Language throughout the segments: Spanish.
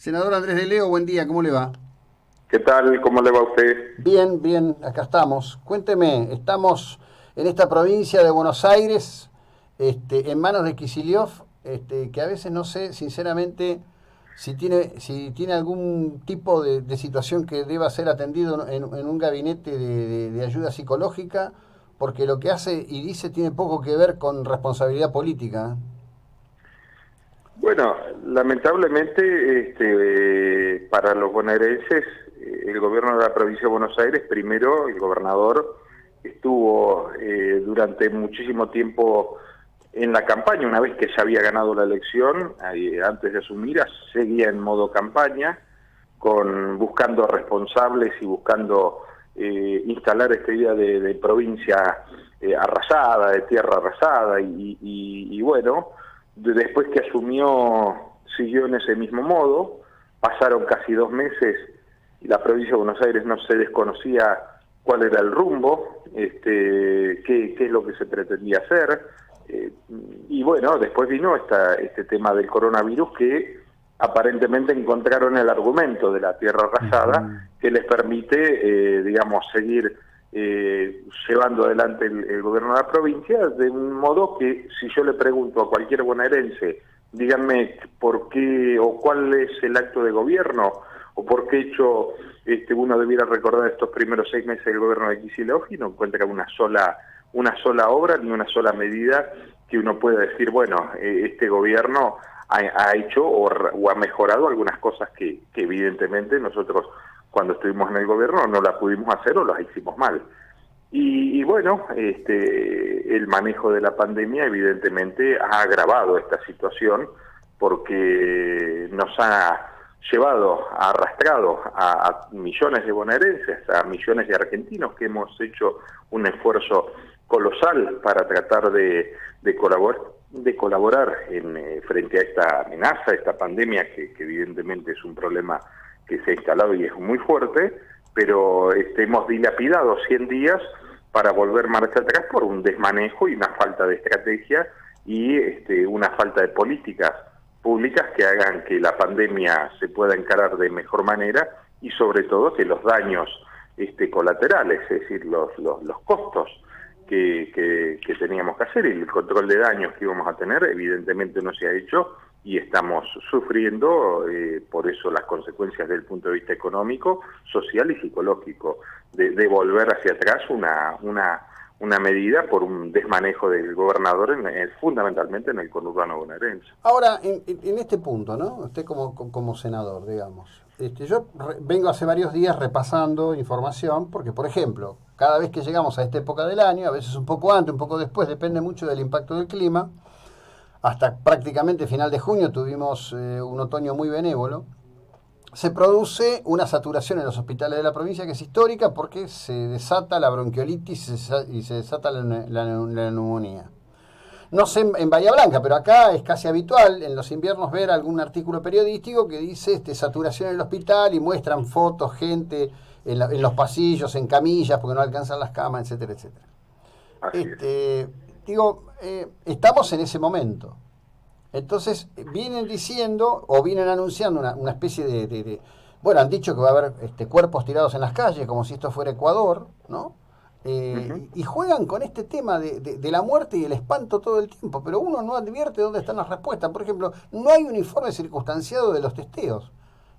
Senador Andrés de Leo, buen día, ¿cómo le va? ¿Qué tal? ¿Cómo le va a usted? Bien, bien, acá estamos. Cuénteme, estamos en esta provincia de Buenos Aires, en manos de Kicillof, que a veces no sé, sinceramente, si tiene algún tipo de situación que deba ser atendido en un gabinete de ayuda psicológica, porque lo que hace y dice tiene poco que ver con responsabilidad política. Bueno, lamentablemente para los bonaerenses, el gobierno de la provincia de Buenos Aires, primero el gobernador estuvo durante muchísimo tiempo en la campaña, una vez que ya había ganado la elección, antes de asumir, seguía en modo campaña, buscando responsables y buscando instalar esta idea de provincia arrasada, de tierra arrasada, y bueno, después que asumió, siguió en ese mismo modo. Pasaron casi 2 meses y la provincia de Buenos Aires no se desconocía cuál era el rumbo, qué es lo que se pretendía hacer. eh, y bueno, después vino este tema del coronavirus, que aparentemente encontraron el argumento de la tierra arrasada Ujú. que les permite, digamos, seguir llevando adelante el gobierno de la provincia, de un modo que, si yo le pregunto a cualquier bonaerense, díganme por qué o cuál es el acto de gobierno, o por qué hecho uno debiera recordar estos primeros 6 meses del gobierno de Kicillof, y no encuentra una sola obra ni una sola medida que uno pueda decir, bueno, este gobierno ha hecho o ha mejorado algunas cosas que evidentemente nosotros, cuando estuvimos en el gobierno, no las pudimos hacer o las hicimos mal. Y bueno, el manejo de la pandemia evidentemente ha agravado esta situación, porque nos ha arrastrado a millones de bonaerenses, a millones de argentinos, que hemos hecho un esfuerzo colosal para tratar de colaborar frente a esta amenaza, esta pandemia, que evidentemente es un problema que se ha instalado y es muy fuerte, pero hemos dilapidado 100 días para volver marcha atrás por un desmanejo y una falta de estrategia, y una falta de políticas públicas que hagan que la pandemia se pueda encarar de mejor manera, y sobre todo que los daños colaterales, es decir, los costos que teníamos que hacer, y el control de daños que íbamos a tener, evidentemente no se ha hecho, y estamos sufriendo por eso las consecuencias desde el punto de vista económico, social y psicológico, de volver hacia atrás una medida por un desmanejo del gobernador, fundamentalmente en el conurbano bonaerense. Ahora, en este punto, ¿no? Usted como senador, digamos. Yo vengo hace varios días repasando información, porque, por ejemplo, cada vez que llegamos a esta época del año, a veces un poco antes, un poco después, depende mucho del impacto del clima, hasta prácticamente final de junio tuvimos un otoño muy benévolo, se produce una saturación en los hospitales de la provincia que es histórica, porque se desata la bronquiolitis y se desata la neumonía. No sé en Bahía Blanca, pero acá es casi habitual en los inviernos ver algún artículo periodístico que dice saturación en el hospital, y muestran fotos, gente en los pasillos, en camillas, porque no alcanzan las camas, etcétera, etcétera. Así es. Estamos en ese momento. Entonces, vienen diciendo o vienen anunciando una especie bueno, han dicho que va a haber cuerpos tirados en las calles, como si esto fuera Ecuador, ¿no? Ujú. Y juegan con este tema de la muerte y el espanto todo el tiempo, pero uno no advierte dónde están las respuestas. Por ejemplo, no hay un informe circunstanciado de los testeos.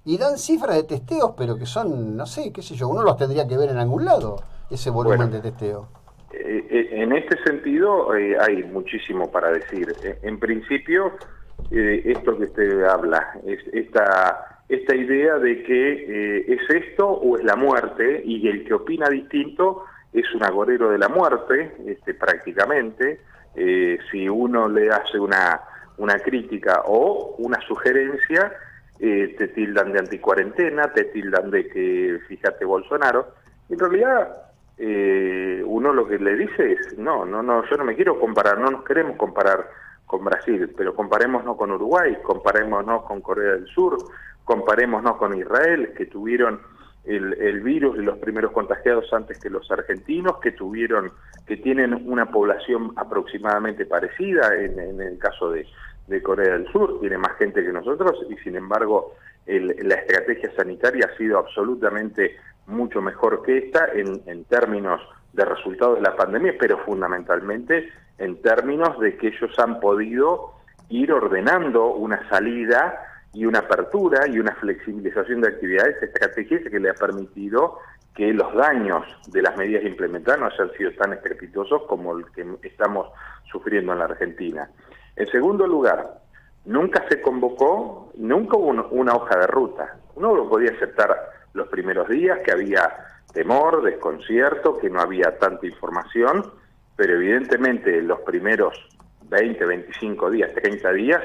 Y dan cifras de testeos, pero que son, no sé, qué sé yo, uno los tendría que ver en algún lado, ese volumen Bueno, de testeo. en este sentido hay muchísimo para decir. En principio, esto que usted habla, es esta idea de que es esto o es la muerte, y el que opina distinto es un agorero de la muerte, prácticamente. Si uno le hace una crítica o una sugerencia, te tildan de anticuarentena, te tildan de que, fíjate, Bolsonaro. En realidad, uno lo que le dice es, no, no, no, yo no me quiero comparar, no nos queremos comparar con Brasil, pero comparémonos con Uruguay, comparémonos con Corea del Sur, comparémonos con Israel, que tuvieron el virus y los primeros contagiados antes que los argentinos, que tienen una población aproximadamente parecida. En el caso de Corea del Sur tiene más gente que nosotros, y sin embargo la estrategia sanitaria ha sido absolutamente mucho mejor que esta en términos de resultados de la pandemia, pero fundamentalmente en términos de que ellos han podido ir ordenando una salida y una apertura y una flexibilización de actividades estratégicas que le ha permitido que los daños de las medidas implementadas no hayan sido tan estrepitosos como el que estamos sufriendo en la Argentina. En segundo lugar, nunca se convocó, nunca hubo una hoja de ruta. Uno lo podía aceptar los primeros días, que había temor, desconcierto, que no había tanta información, pero evidentemente los primeros 20, 25 días, 30 días,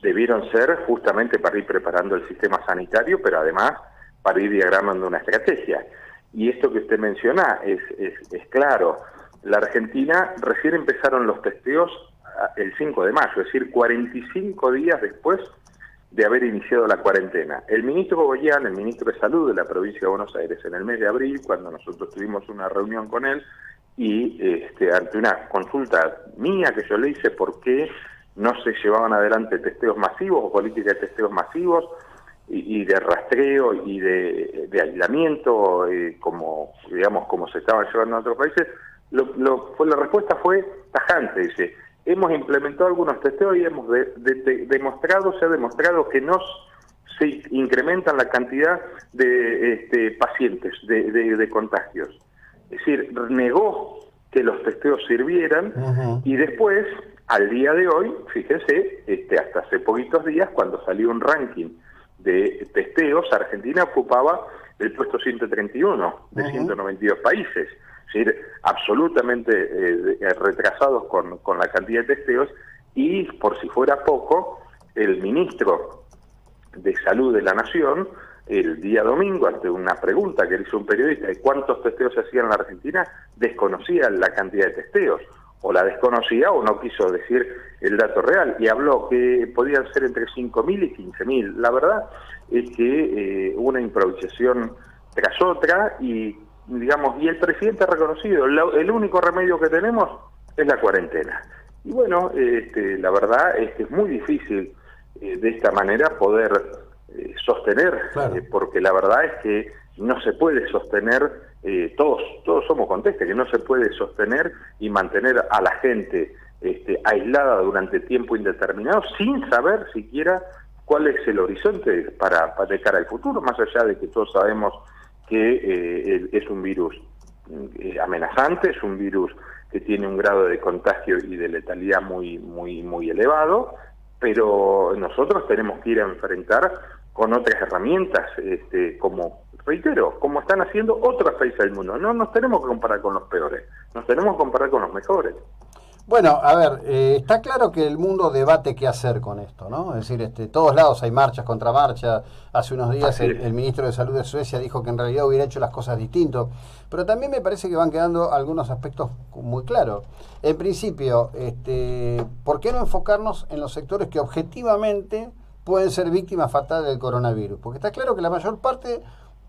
debieron ser justamente para ir preparando el sistema sanitario, pero además para ir diagramando una estrategia. Y esto que usted menciona es claro. La Argentina recién empezaron los testeos el 5 de mayo, es decir, 45 días después de haber iniciado la cuarentena. El ministro Goyán, el ministro de Salud de la provincia de Buenos Aires, en el mes de abril, cuando nosotros tuvimos una reunión con él, y ante una consulta mía que yo le hice por qué no se llevaban adelante testeos masivos o políticas de testeos masivos y de rastreo y de aislamiento, como se estaban llevando en otros países, la respuesta fue tajante. Dice, hemos implementado algunos testeos y hemos se ha demostrado que no se incrementan la cantidad de pacientes, de contagios. Es decir, negó que los testeos sirvieran. Y después, al día de hoy, fíjense, hasta hace poquitos días, cuando salió un ranking de testeos, Argentina ocupaba el puesto 131 de 192 países. Es decir, absolutamente retrasados con la cantidad de testeos, y por si fuera poco, el ministro de Salud de la Nación, el día domingo, ante una pregunta que le hizo un periodista de cuántos testeos se hacían en la Argentina, desconocía la cantidad de testeos, o la desconocía o no quiso decir el dato real, y habló que podían ser entre 5.000 y 15.000. La verdad es que una improvisación tras otra, y el presidente ha reconocido, el único remedio que tenemos es la cuarentena. Y bueno, la verdad es que es muy difícil de esta manera poder sostener, claro. Porque la verdad es que no se puede sostener, todos somos conscientes que no se puede sostener y mantener a la gente aislada durante tiempo indeterminado sin saber siquiera cuál es el horizonte para de cara al futuro, más allá de que todos sabemos que es un virus amenazante, es un virus que tiene un grado de contagio y de letalidad muy elevado, pero nosotros tenemos que ir a enfrentar con otras herramientas, como están haciendo otros países del mundo. No nos tenemos que comparar con los peores, nos tenemos que comparar con los mejores. Bueno, a ver, está claro que el mundo debate qué hacer con esto, ¿no? Es decir, todos lados hay marchas, contramarchas. Hace unos días el ministro de Salud de Suecia dijo que en realidad hubiera hecho las cosas distinto. Pero también me parece que van quedando algunos aspectos muy claros. En principio, ¿por qué no enfocarnos en los sectores que objetivamente pueden ser víctimas fatales del coronavirus? Porque está claro que la mayor parte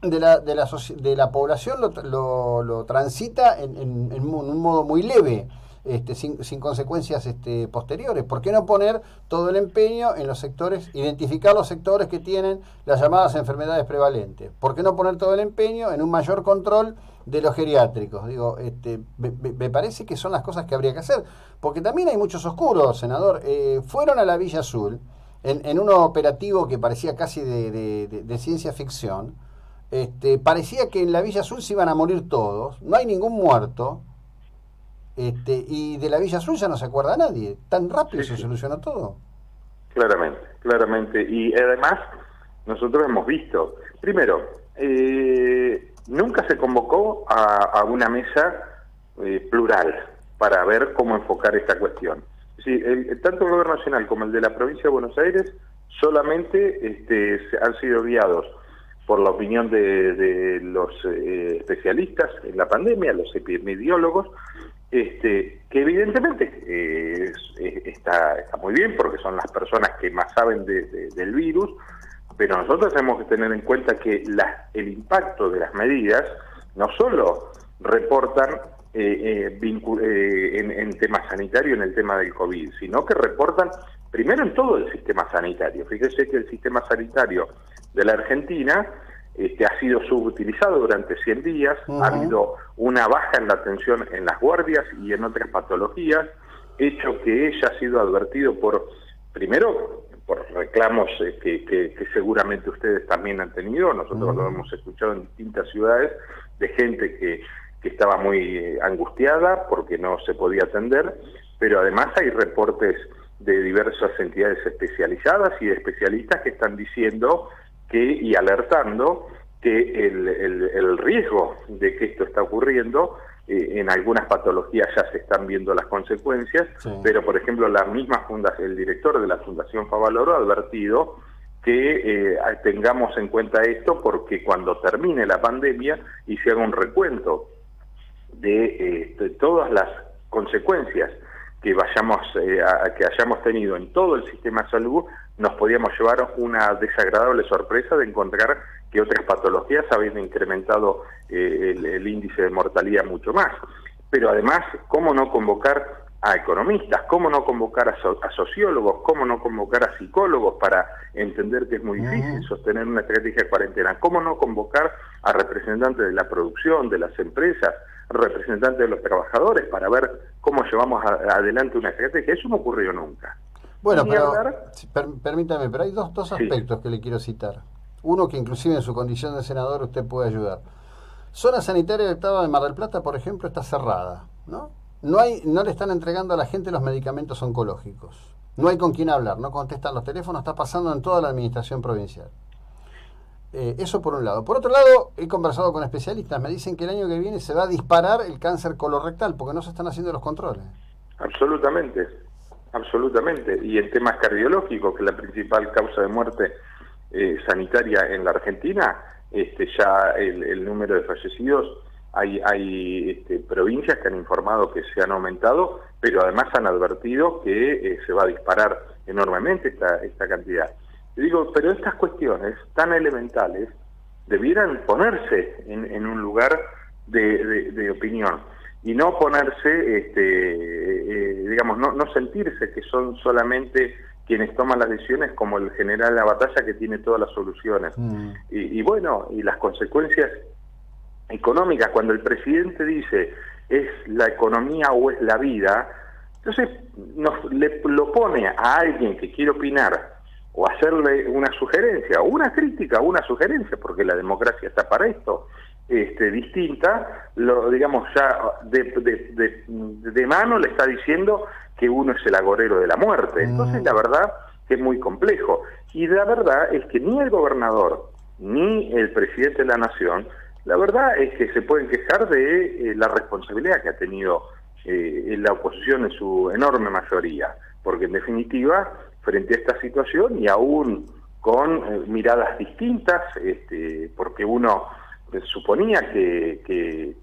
de la población lo transita en un modo muy leve. Sin consecuencias posteriores. ¿Por qué no poner todo el empeño en los sectores, identificar los sectores que tienen las llamadas enfermedades prevalentes? ¿Por qué no poner todo el empeño en un mayor control de los geriátricos? Me parece que son las cosas que habría que hacer, porque también hay muchos oscuros, senador. Fueron a la Villa Azul en un operativo que parecía casi de ciencia ficción. Parecía que en la Villa Azul se iban a morir todos, no hay ningún muerto. Y de la Villa Azul ya no se acuerda nadie. Tan rápido se solucionó todo. Claramente. Y además, nosotros hemos visto, primero, nunca se convocó a una mesa plural para ver cómo enfocar esta cuestión. Sí, tanto el Gobierno Nacional como el de la Provincia de Buenos Aires solamente han sido guiados por la opinión de los especialistas en la pandemia, los epidemiólogos, que evidentemente está muy bien porque son las personas que más saben del virus, pero nosotros tenemos que tener en cuenta que el impacto de las medidas no solo reportan en tema sanitario, en el tema del COVID, sino que reportan primero en todo el sistema sanitario. Fíjese que el sistema sanitario de la Argentina, ha sido subutilizado durante 100 días, ha habido una baja en la atención en las guardias y en otras patologías, hecho que ella ha sido advertido primero, por reclamos que seguramente ustedes también han tenido, nosotros lo hemos escuchado en distintas ciudades, de gente que estaba muy angustiada porque no se podía atender, pero además hay reportes de diversas entidades especializadas y de especialistas que están diciendo y alertando que el riesgo de que esto está ocurriendo, en algunas patologías ya se están viendo las consecuencias, pero por ejemplo el director de la Fundación Favaloro ha advertido que tengamos en cuenta esto porque cuando termine la pandemia y se haga un recuento de todas las consecuencias que hayamos tenido en todo el sistema de salud, nos podíamos llevar una desagradable sorpresa de encontrar que otras patologías habían incrementado el índice de mortalidad mucho más. Pero además, ¿cómo no convocar a economistas? ¿Cómo no convocar a sociólogos? ¿Cómo no convocar a psicólogos para entender que es muy difícil sostener una estrategia de cuarentena? ¿Cómo no convocar a representantes de la producción, de las empresas, representantes de los trabajadores para ver cómo llevamos adelante una estrategia? Eso no ocurrió nunca. Bueno, pero permítame, pero hay dos aspectos que le quiero citar. Uno que inclusive en su condición de senador usted puede ayudar. Zona sanitaria de Octava de Mar del Plata, por ejemplo, está cerrada, ¿no? No le están entregando a la gente los medicamentos oncológicos. No hay con quién hablar, no contestan los teléfonos, está pasando en toda la administración provincial. Eso por un lado. Por otro lado, he conversado con especialistas, me dicen que el año que viene se va a disparar el cáncer colorectal porque no se están haciendo los controles. Absolutamente, absolutamente. Y en temas cardiológicos, que es la principal causa de muerte sanitaria en la Argentina, ya el número de fallecidos, hay provincias que han informado que se han aumentado, pero además han advertido que se va a disparar enormemente esta cantidad. Y digo, pero estas cuestiones tan elementales debieran ponerse en un lugar de opinión y no ponerse, digamos, no sentirse que son solamente quienes toman las decisiones como el general de la batalla que tiene todas las soluciones. Y bueno, y las consecuencias económicas, cuando el presidente dice es la economía o es la vida, entonces lo pone a alguien que quiere opinar o hacerle una sugerencia, o una crítica, o una sugerencia, porque la democracia está para esto, distinta, digamos ya de mano le está diciendo que uno es el agorero de la muerte. Entonces la verdad que es muy complejo. Y la verdad es que ni el gobernador, ni el presidente de la Nación, la verdad es que se pueden quejar de la responsabilidad que ha tenido la oposición en su enorme mayoría, porque en definitiva, frente a esta situación y aún con miradas distintas, porque uno suponía que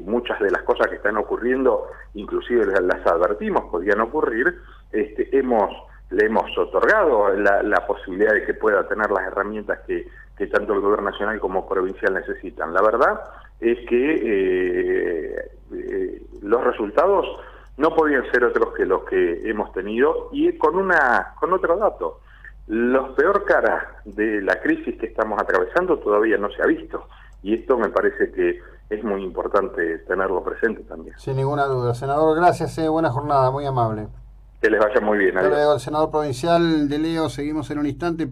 muchas de las cosas que están ocurriendo, inclusive las advertimos, podían ocurrir, le hemos otorgado la posibilidad de que pueda tener las herramientas que tanto el gobierno nacional como provincial necesitan. La verdad es que los resultados no podían ser otros que los que hemos tenido, y con otro dato: los peor caras de la crisis que estamos atravesando todavía no se ha visto, y esto me parece que es muy importante tenerlo presente también. Sin ninguna duda. Senador, gracias, buena jornada, muy amable. Que les vaya muy bien. Hasta luego, el senador provincial de Leo, seguimos en un instante.